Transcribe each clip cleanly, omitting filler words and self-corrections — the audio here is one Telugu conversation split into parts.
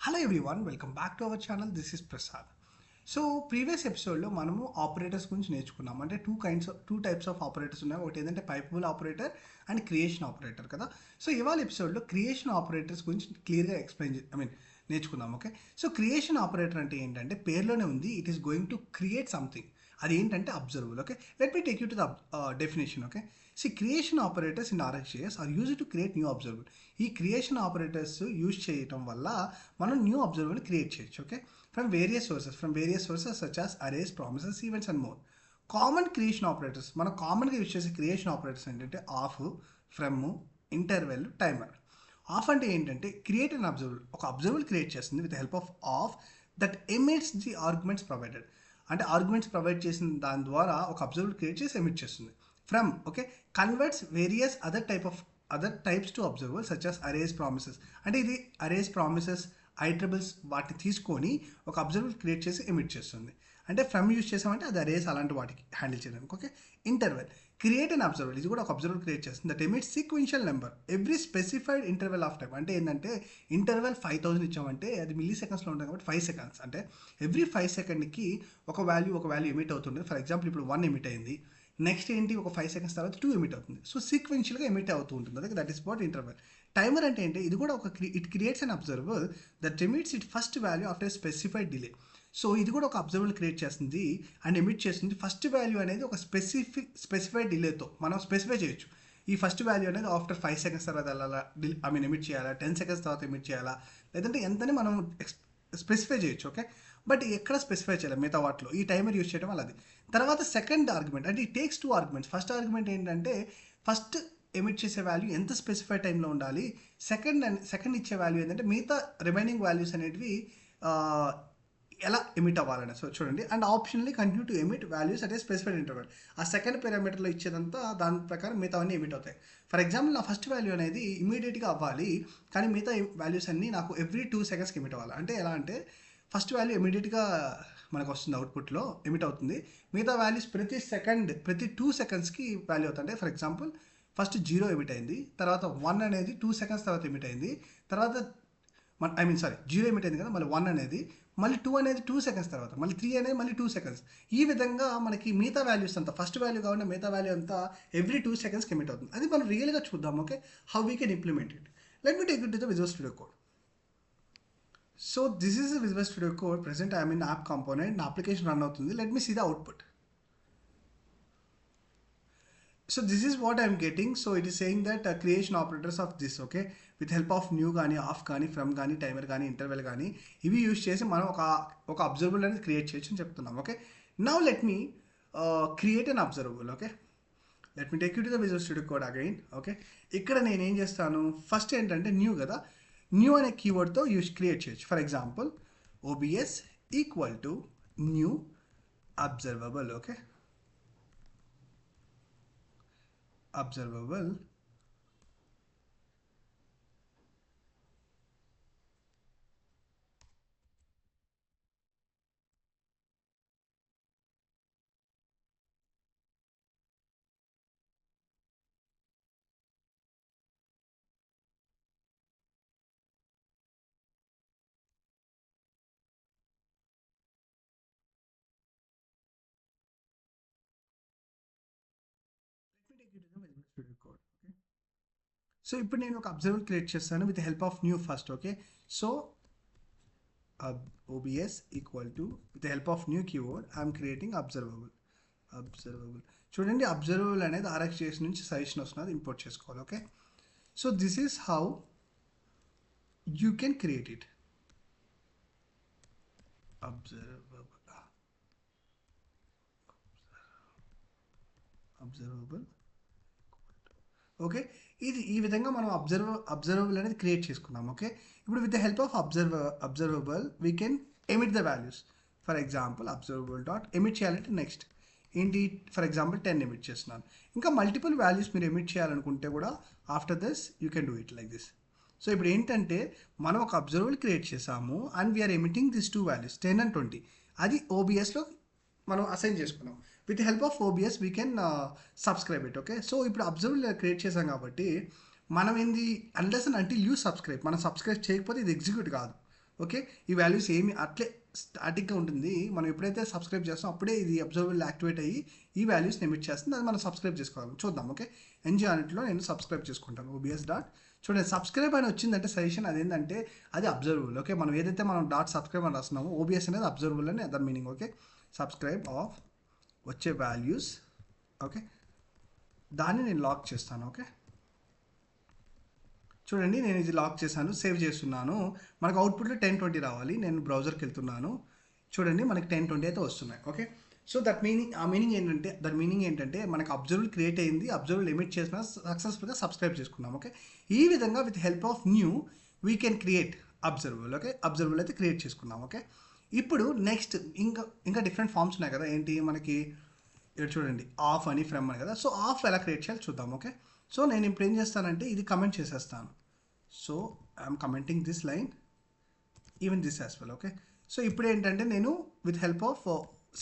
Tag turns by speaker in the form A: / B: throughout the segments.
A: Hello everyone, welcome back to our channel. This is Prasad. So previous ఎపిసోడ్లో మనము ఆపరేటర్స్ గురించి నేర్చుకున్నాం. అంటే టూ టైప్స్ ఆఫ్ ఆపరేటర్స్ ఉన్నాయి. ఒకటి ఏంటంటే పైపబుల్ ఆపరేటర్ అండ్ క్రియేషన్ ఆపరేటర్ కదా. సో ఇవాళ ఎపిసోడ్లో క్రియేషన్ ఆపరేటర్స్ గురించి క్లియర్గా నేర్చుకుందాం. ఓకే, సో క్రియేషన్ ఆపరేటర్ అంటే ఏంటంటే పేర్లోనే ఉంది, it is going to create something. అది ఏంటంటే observable. Okay, let me take you to the definition. Okay, see creation operators in RxJS are use to create new observable. ఈ క్రియేషన్ ఆపరేటర్స్ యూజ్ చేయటం వల్ల మనం న్యూ అబ్జర్వబుల్ క్రియేట్ చేయొచ్చు. Okay, from various sources such as arrays, promises, events and more. Common creation operators, మనం కామన్గా యూజ్ చేసే క్రియేషన్ ఆపరేటర్స్ ఏంటంటే of, from, interval, timer. Of అంటే ఏంటంటే క్రియేట్ అండ్ అబ్జర్వబుల్, ఒక అబ్జర్వబుల్ క్రియేట్ చేస్తుంది with help of of that emits the arguments provided. అంటే ఆర్గ్యుమెంట్స్ ప్రొవైడ్ చేసిన దాని ద్వారా ఒక అబ్జర్వబుల్ క్రియేట్ చేసి ఎమిట్ చేస్తుంది. From, okay, converts various other types to observable such as arrays, promises. అంటే ఇది అరేస్, ప్రామిసెస్, ఐట్రబుల్స్ వాటిని తీసుకొని ఒక అబ్జర్వబుల్ క్రియేట్ చేసి ఎమిట్ చేస్తుంది. అంటే ఫ్రమ్ యూజ్ చేసామంటే అది అరేస్ అలాంటి వాటికి హ్యాండిల్ చేయడానికి. Okay, interval, create and observable, ఇది కూడా ఒక అబ్జర్వబుల్ క్రియేట్ చేస్తుంది that emit sequential number every specified interval of time. అంటే ఏంటంటే ఇంటర్వెల్ 5000 ఇచ్చామంటే అది మిల్లీ సెకండ్స్లో ఉంటుంది కాబట్టి 5 seconds. అంటే ఎవ్రీ 5 సెకండ్కి ఒక వాల్యూ ఎమిట్ అవుతుంది. ఫర్ ఎగ్జాంపుల్ ఇప్పుడు 1 ఎమిట్ అయింది, నెక్స్ట్ ఏంటి ఒక 5 seconds తర్వాత 2 ఎమిట్ అవుతుంది. సో సీక్వెన్షియల్గా ఎమిట్ అవుతూ ఉంటుంది. అదే that is what interval. Timer అంటే ఏంటి, ఇది కూడా it creates an observable that emits it first value after specified delay. So ఇది కూడా ఒక అబ్జర్వబుల్ క్రియేట్ చేస్తుంది అండ్ ఎమిట్ చేస్తుంది. ఫస్ట్ వాల్యూ అనేది ఒక స్పెసిఫైడ్ డిలేతో మనం స్పెసిఫై చేయొచ్చు. ఈ ఫస్ట్ వాల్యూ అనేది ఆఫ్టర్ 5 seconds తర్వాత ఎమిట్ చేయాలా, 10 seconds తర్వాత ఎమిట్ చేయాలా, లేదంటే ఎంతని మనం స్పెసిఫై చేయొచ్చు. ఓకే, బట్ ఎక్కడ స్పెసిఫై చేయాలి మిగతా వాటిలో ఈ టైమర్ యూజ్ చేయడం వల్ల. అది తర్వాత సెకండ్ ఆర్గ్యుమెంట్, అంటే it takes 2 arguments. First argument ఏంటంటే ఫస్ట్ ఎమిట్ చేసే వాల్యూ ఎంత స్పెసిఫైడ్ టైంలో ఉండాలి, సెకండ్ ఇచ్చే వాల్యూ ఏంటంటే మిగతా రిమైనింగ్ వాల్యూస్ అనేటివి ఎలా ఎమిట్ అవ్వాలని. సో చూడండి, and optionally continue to emit values at a specified interval. ఆ సెకండ్ పారామీటర్లో ఇచ్చేదంతా దాని ప్రకారం మిగతావన్నీ ఎమిట్ అవుతాయి. ఫర్ ఎగ్జాంపుల్ నా ఫస్ట్ వాల్యూ అనేది ఇమీడియట్గా అవ్వాలి, కానీ మిగతా వాల్యూస్ అన్నీ నాకు ఎవ్రీ 2 secondsకి ఎమిట్ అవ్వాలి. అంటే ఎలా అంటే ఫస్ట్ వాల్యూ ఇమీడియట్గా మనకు వస్తుంది, అవుట్పుట్లో ఎమిట్ అవుతుంది. మిగతా వాల్యూస్ ప్రతి 2 secondsకి వాల్యూ అవుతుంది. అంటే ఫర్ ఎగ్జాంపుల్ ఫస్ట్ 0 ఎమిట్ అయింది, తర్వాత 1 అనేది 2 seconds తర్వాత ఎమిట్ అయింది, తర్వాత 0 ఎమిట్ అయింది కదా, మళ్ళీ 1 అనేది, మళ్ళీ 2 అనేది 2 seconds తర్వాత, మళ్ళీ 3 అనేది మళ్ళీ 2 seconds. ఈ విధంగా మనకి మిగతా వాల్యూస్ అంతా ఫస్ట్ వాల్యూ కాకుండా మిగతా వాల్యూ అంతా ఎవ్రీ 2 secondsకి ఎమిట్ అవుతుంది. అది మనం రియల్గా చూద్దాం. Okay, how we can implement it. Let me take it to the Visual Studio code. So this is the Visual Studio Code. Present I am in app component. నా application run అవుతుంది. Let me see the output. So this is what I am getting. So it is saying that creation operators of this, okay, with help of new కానీ, ఆఫ్ కానీ, ఫ్రమ్ కానీ, టైమర్ కానీ, ఇంటర్వెల్ కానీ, ఇవి యూజ్ చేసి మనం ఒక అబ్జర్వబుల్ అనేది క్రియేట్ చేయొచ్చు అని చెప్తున్నాం. Okay, now let me create an observable. Okay, let me take you to the Visual Studio code again. Okay, ఇక్కడ నేను ఏం చేస్తాను, ఫస్ట్ ఏంటంటే న్యూ కదా, న్యూ అనే కీవర్డ్తో క్రియేట్ చేయొచ్చు. For example OBS equal to new observable. Okay, observable studio code. Okay, so ఇప్పుడు నేను ఒక అబ్జర్వబుల్ క్రియేట్ చేస్తాను with help of new first. Okay, so OBS equal to with help of new keyword I'm creating observable. చూడండి, అబ్జర్వబుల్ అనేది RxJS నుంచి సజెషన్ వస్తున్నది, ఇంపోర్ట్ చేసుకోవాలి. Okay, so this is how you can create it. Observable. Okay, ఇది ఈ విధంగా మనం అబ్జర్వబుల్ అనేది క్రియేట్ చేసుకున్నాం. ఓకే, ఇప్పుడు with the help of observable we can emit the values. For example observable dot emit చేయాలంటే నెక్స్ట్ ఏంటి, ఫర్ ఎగ్జాంపుల్ 10 ఎమిట్ చేస్తున్నాను. ఇంకా మల్టిపుల్ వాల్యూస్ మీరు ఎమిట్ చేయాలనుకుంటే కూడా after this you can do it like this. So ఇప్పుడు ఏంటంటే మనం ఒక అబ్జర్వబుల్ క్రియేట్ చేసాము and we are emitting this 2 values 10 and 20. అది ఓబిఎస్లో మనం అసైన్ చేసుకున్నాం. With help of OBS we can subscribe it. Okay, so ఇప్పుడు అబ్జర్వబుల్ క్రియేట్ చేసాం కాబట్టి మనం ఏంది, unless and until you subscribe, మనం సబ్స్క్రైబ్ చేయకపోతే ఇది ఎగ్జిక్యూట్ కాదు. ఓకే, ఈ వాల్యూస్ ఏమి అట్లే స్టాటిక్గా ఉంటుంది. మనం ఎప్పుడైతే సబ్స్క్రైబ్ చేస్తామో అప్పుడే ఇది అబ్జర్వబుల్ యాక్టివేట్ అయ్యి ఈ వాల్యూస్ని ఎమిట్ చేస్తుంది. అది మనం సబ్స్క్రైబ్ చేసుకోవాలి. చూద్దాం. ఓకే, ఎన్జీ అన్నింటిలో నేను సబ్స్క్రైబ్ చేసుకుంటాను. ఓబిఎస్ డాట్ చూడండి, సబ్స్క్రైబ్ అని వచ్చిందంటే సజెషన్ అదేంటంటే అది అబ్జర్వబుల్. ఓకే, మనం ఏదైతే మనం డాట్ సబ్స్క్రైబ్ అని రాస్తున్నామో ఓబిఎస్ అనేది అబ్జర్వబుల్ అని దాని మీనింగ్. ఓకే, సబ్స్క్రైబ్ ఆఫ్ వచ్చే వాల్యూస్. ఓకే, దాన్ని నేను లాక్ చేస్తాను. ఓకే, చూడండి నేను ఇది లాక్ చేశాను, సేవ్ చేస్తున్నాను. మనకు అవుట్పుట్లో 1020 రావాలి. నేను బ్రౌజర్కి వెళ్తున్నాను. చూడండి మనకి 1020 అయితే వస్తున్నాయి. ఓకే, సో దాని మీనింగ్ ఏంటంటే మనకు అబ్జర్వల్ క్రియేట్ అయింది, అబ్జర్వల్ ఎమిట్ చేసిన సక్సెస్ఫుల్గా సబ్స్క్రైబ్ చేసుకున్నాం. ఓకే, ఈ విధంగా with help of knew we can create observable. Okay, observable అయితే క్రియేట్ చేసుకున్నాం. ఓకే, ఇప్పుడు నెక్స్ట్ ఇంకా డిఫరెంట్ ఫామ్స్ ఉన్నాయి కదా. ఏంటి మనకి ఇక్కడ చూడండి, ఆఫ్ అని ఫ్రమ్ అని కదా. సో ఆఫ్ ఎలా క్రియేట్ చేయాలి చూద్దాం. ఓకే, సో నేను ఇప్పుడు ఏం చేస్తానంటే ఇది కమెంట్ చేసేస్తాను. So I'm commenting this line, even this as well. Okay, so ఇప్పుడు ఏంటంటే నేను with help of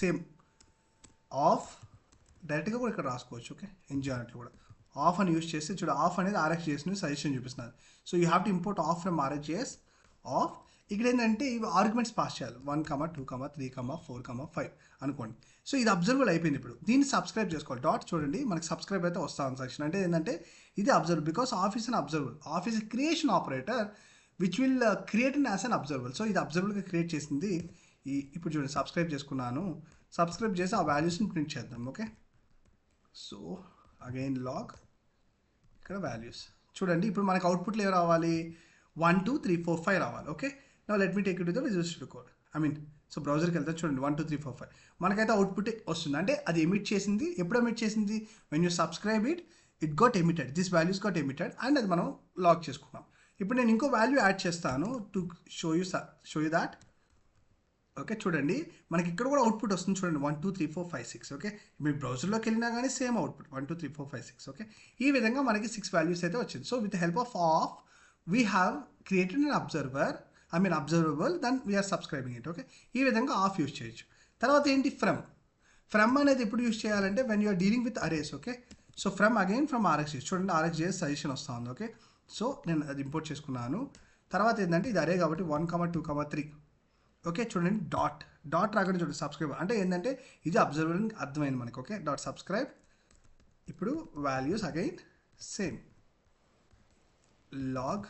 A: same of డైరెక్ట్గా కూడా ఇక్కడ రాసుకోవచ్చు. ఓకే, ఎంజాయ్ అన్నట్లు కూడా ఆఫ్ అని యూస్ చేస్తే చూడ ఆఫ్ అనేది RxJS సజెషన్ చూపిస్తున్నారు. So you have to import of from RxJS of. ఇక్కడ ఏంటంటే ఇవి ఆర్గ్యుమెంట్స్ పాస్ చేయాలి. 1, 2, 3, 4, 5 అనుకోండి. సో ఇది అబ్జర్వబుల్ అయిపోయింది. ఇప్పుడు దీన్ని సబ్స్క్రైబ్ చేసుకోవాలి. డాట్ చూడండి మనకి సబ్స్క్రైబ్ అయితే వస్తుంది సెక్షన్. అంటే ఏంటంటే ఇది observable because of is an observable. Of is creation operator which will create an as an observable. So ఇది అబ్జర్వబుల్గా క్రియేట్ చేసింది. ఇప్పుడు చూడండి సబ్స్క్రైబ్ చేసుకున్నాను. సబ్స్క్రైబ్ చేసి ఆ వాల్యూస్ని ప్రింట్ చేద్దాం. ఓకే, సో అగైన్ లాగ్, ఇక్కడ వాల్యూస్ చూడండి. ఇప్పుడు మనకి అవుట్పుట్లో ఏం రావాలి? 1, 2, 3, 4, 5 రావాలి. Okay, now let me take it to the Visual Studio Code. So బ్రౌజర్కి వెళ్తే చూడండి 1, 2, 3, 4, 5 మనకైతే అవుట్పుట్ వస్తుంది. అంటే అది ఎమిట్ చేసింది. ఎప్పుడు ఎమిట్ చేసింది? When you subscribe it got emitted, this values got emitted and అది మనం లాక్ చేసుకున్నాం. ఇప్పుడు నేను ఇంకో వాల్యూ యాడ్ చేస్తాను to show you that. Okay, చూడండి మనకి ఇక్కడ కూడా అవుట్పుట్ వస్తుంది. చూడండి 1, 2, 3, 4, 5, 6. ఓకే, మీరు బ్రౌజర్లోకి వెళ్ళినా కానీ సేమ్ అవుట్పుట్ 1, 2, 3, 4, 5, 6. ఓకే, ఈ విధంగా మనకి 6 వాల్యూస్ అయితే వచ్చింది. So with help of we have created an observable then we are subscribing it. Okay, ఈ విధంగా ఆఫ్ యూస్ చేయొచ్చు. తర్వాత ఏంటి? ఫ్రమ్ అనేది ఎప్పుడు యూస్ చేయాలంటే when you are dealing with arrays. Okay, so from RxJS చూడండి RxJS సజెషన్ వస్తుంది. ఓకే, సో నేను అది ఇంపోర్ట్ చేసుకున్నాను. తర్వాత ఏంటంటే ఇది అరే కాబట్టి 1, 2, 3. ఓకే, చూడండి డాట్ రాగానే చూడండి సబ్స్క్రైబ్ అంటే ఏంటంటే ఇది అబ్జర్వబుల్ అర్థమైంది మనకి. Okay, dot subscribe. ఇప్పుడు values again same log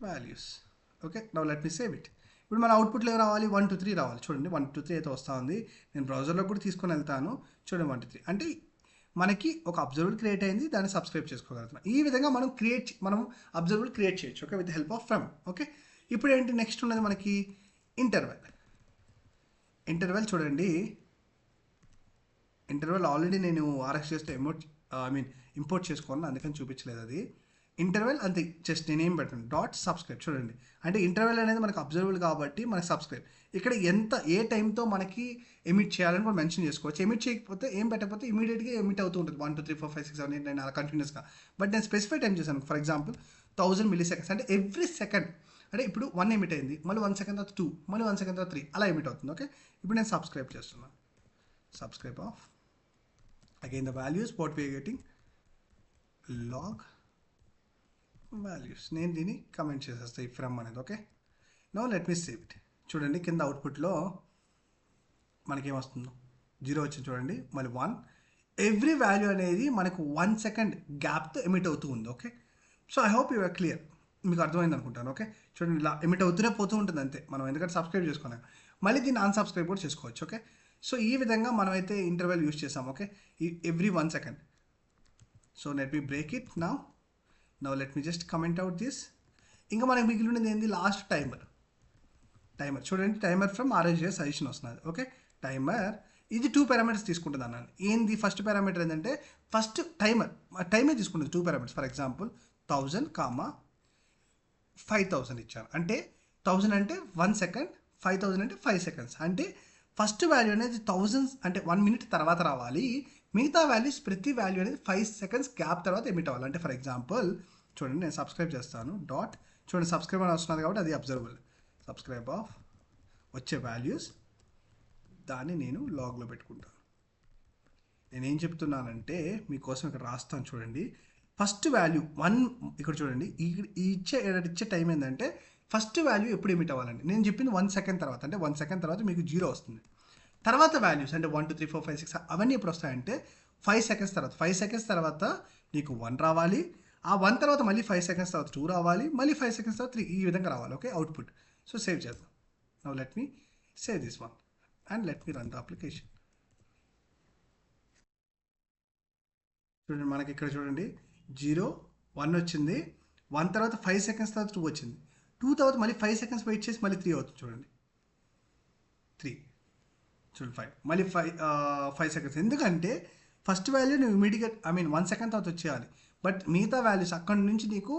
A: values. Okay, now let me save it. ఇప్పుడు మన అవుట్పుట్లో ఏం రావాలి? 1, 2, 3 రావాలి. చూడండి 1, 2, 3 అయితే వస్తూ ఉంది. నేను బ్రౌజర్లో కూడా తీసుకొని వెళ్తాను. చూడండి 1, 2, 3 అంటే మనకి ఒక అబ్జర్వబుల్ క్రియేట్ అయింది, దాన్ని సబ్స్క్రైబ్ చేసుకోగలుగుతున్నాం. ఈ విధంగా మనం అబ్జర్వబుల్ క్రియేట్ చేయొచ్చు. Okay, with help of from. Okay, ఇప్పుడు ఏంటి నెక్స్ట్ ఉన్నది మనకి ఇంటర్వెల్ చూడండి. ఇంటర్వెల్ ఆల్రెడీ నేను RxJS ఇంపోర్ట్ చేసుకోవాలి, అందుకని చూపించలేదు అది. ఇంటర్వెల్ అంతే, జస్ట్ నేనేం పెట్టాను డాట్ సబ్స్క్రైబ్. చూడండి అంటే ఇంటర్వెల్ అనేది మనకు అబ్జర్వబుల్ కాబట్టి మనకి సబ్స్క్రైబ్. ఇక్కడ ఏ టైంతో మనకి ఎమిట్ చేయాలని కూడా మెన్షన్ చేసుకోవచ్చు. ఎమిట్ చేయకపోతే ఏం పెట్టకపోతే ఇమీడియట్గా ఎమిట్ అవుతూ ఉంటుంది 1, 2, 3, 4, 5, 6, 7, 8, 9 అలా కంటిన్యూస్గా. బట్ నేను స్పెసిఫై టైం చేశాను. ఫర్ ఎగ్జాంపుల్ 1000 milliseconds అంటే ఎవ్రీ సెకండ్. అంటే ఇప్పుడు 1 ఎమిట్ అయింది, మళ్ళీ 1 సెకండ్ తర్వాత 2, మళ్ళీ 1 సెకండ్ తర్వాత 3 అలా ఎమిట్ అవుతుంది. ఓకే, ఇప్పుడు నేను సబ్స్క్రైబ్ చేస్తున్నాను. Subscribe of again the values what we are getting log values. నేను దీన్ని కమెంట్ చేసేస్తాను ఈ ఫ్రమ్ అనేది. Okay, no let me save it. చూడండి కింద అవుట్పుట్లో మనకేమొస్తుందో 0 వచ్చింది. చూడండి మళ్ళీ 1. ఎవ్రీ వాల్యూ అనేది మనకు 1 సెకండ్ గ్యాప్తో ఎమిట్ అవుతూ ఉంది. Okay, so I hope you are clear, మీకు అర్థమైంది అనుకుంటాను. ఓకే, చూడండి ఇలా ఎమిట్ అవుతూనే పోతూ ఉంటుంది అంతే. మనం ఎందుకంటే సబ్స్క్రైబ్ చేసుకున్నాం, మళ్ళీ దీన్ని అన్సబ్స్క్రైబ్ కూడా చేసుకోవచ్చు. ఓకే, సో ఈ విధంగా మనమైతే ఇంటర్వెల్ యూస్ చేసాం. Okay, every 1 second. So let me break it now let me just comment out this. ఇంకా మనకి మిగిలి ఉండేది ఏంది? లాస్ట్ టైమర్ చూడండి. టైమర్ ఫ్రమ్ RxJS సజెషన్ వస్తున్నది. ఓకే, టైమర్ ఇది 2 పారామీటర్స్ తీసుకుంటుంది అన్నాను. ఏంది? ఫస్ట్ పారామీటర్ ఏంటంటే ఫస్ట్ టైమే తీసుకుంటుంది 2 పారామీటర్స్. ఫర్ ఎగ్జాంపుల్ 1000, 5000 ఇచ్చాను. అంటే 1000 అంటే 1 సెకండ్, 5000 అంటే 5 seconds. అంటే ఫస్ట్ వాల్యూ అనేది 1000 అంటే 1 minute తర్వాత రావాలి. మిగతా వాల్యూస్ ప్రతి వాల్యూ అనేది 5 seconds గ్యాప్ తర్వాత ఎమిట్ అవ్వాలి. అంటే ఫర్ ఎగ్జాంపుల్ చూడండి నేను సబ్స్క్రైబ్ చేస్తాను. చూడండి సబ్స్క్రైబ్ అని వస్తున్నది కాబట్టి అది అబ్జర్వబుల్. సబ్స్క్రైబ్ ఆఫ్ వచ్చే వాల్యూస్ దాన్ని నేను లాగ్లో పెట్టుకుంటాను. నేనేం చెప్తున్నానంటే మీకోసం ఇక్కడ రాస్తాను చూడండి. ఫస్ట్ వాల్యూ 1 ఇక్కడ చూడండి. ఇచ్చే టైం ఏంటంటే ఫస్ట్ వాల్యూ ఎప్పుడు ఎమిట్ అవ్వాలండి, నేను చెప్పింది 1 సెకండ్ తర్వాత, అంటే 1 సెకండ్ తర్వాత మీకు 0 వస్తుంది. తర్వాత వాల్యూస్ అంటే 1 2 3 4 5 6 అవన్నీ ఎప్పుడు వస్తాయంటే 5 సెకండ్స్ తర్వాత. 5 సెకండ్స్ తర్వాత నీకు 1 రావాలి, ఆ 1 తర్వాత మళ్ళీ 5 సెకండ్స్ తర్వాత 2 రావాలి, మళ్ళీ 5 సెకండ్స్ తర్వాత 3, ఈ విధంగా రావాలి. Okay, output. సో సేవ్ చేద్దాం. Now let me save this one and let me run the application. చూడండి, మనకి ఇక్కడ చూడండి 0 1 వచ్చింది, 1 తర్వాత 5 సెకండ్స్ తర్వాత 2 వచ్చింది, 2 తర్వాత మళ్ళీ 5 సెకండ్స్ వెయిట్ చేసి మళ్ళీ 3 అవుతుంది. చూడండి 3, చూడండి 5, మళ్ళీ 5 సెకండ్స్. ఎందుకంటే ఫస్ట్ వాల్యూ నువ్వు ఇమీడియట్ 1 సెకండ్ తర్వాత వచ్చేయాలి, బట్ మిగతా వాల్యూస్ అక్కడ నుంచి నీకు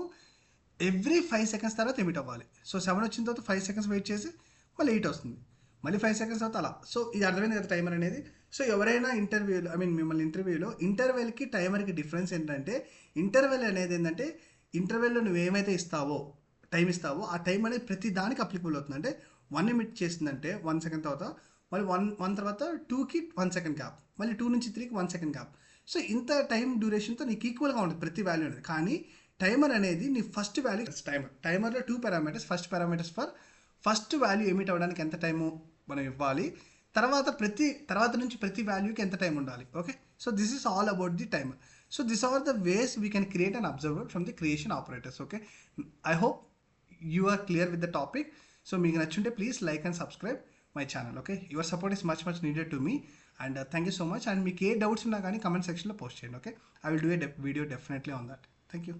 A: ఎవ్రీ 5 సెకండ్స్ తర్వాత ఎమిట్ అవ్వాలి. సో 7 వచ్చిన తర్వాత 5 సెకండ్స్ వెయిట్ చేసి మళ్ళీ 8 వస్తుంది, మళ్ళీ 5 సెకండ్స్ తర్వాత అలా. సో ఇది అర్థమైంది కదా టైమర్ అనేది. సో ఎవరైనా ఇంటర్వ్యూలో మిమ్మల్ని ఇంటర్వ్యూలో ఇంటర్వెల్కి టైమర్కి డిఫరెన్స్ ఏంటంటే, ఇంటర్వెల్ అనేది ఏంటంటే ఇంటర్వెల్లో నువ్వు ఏమైతే ఇస్తావో టైం ఇస్తావో ఆ టైం అనేది ప్రతి దానికి అప్లికబుల్ అవుతుంది. అంటే 1 ఎమిట్ చేసిందంటే 1 సెకండ్ తర్వాత మళ్ళీ 1 తర్వాత 2కి 1 సెకండ్ గ్యాప్, మళ్ళీ 2 నుంచి 3కి 1 సెకండ్ గ్యాప్. సో ఇంత టైం డ్యూరేషన్తో నీకు ఈక్వల్గా ఉంటుంది ప్రతి వాల్యూ అనేది. కానీ టైమర్ అనేది నీ ఫస్ట్ వాల్యూ టైమర్లో 2 parameters. First parameters for first value emit అవ్వడానికి ఎంత టైము మనం ఇవ్వాలి, తర్వాత నుంచి ప్రతి వాల్యూకి ఎంత టైం ఉండాలి. Okay, so this is all about the timer. So this are the ways we can create and observer from the creation operators. Okay, I hope you are clear with the topic. So మీకు నచ్చుంటే please like and subscribe my channel. Okay, your support is much needed to me and thank you so much. And మీకు ఏ డౌట్స్ ఉన్నా కానీ కమెంట్ సెక్షన్లో పోస్ట్ చేయండి. Okay, I will do a video definitely on that. Thank you.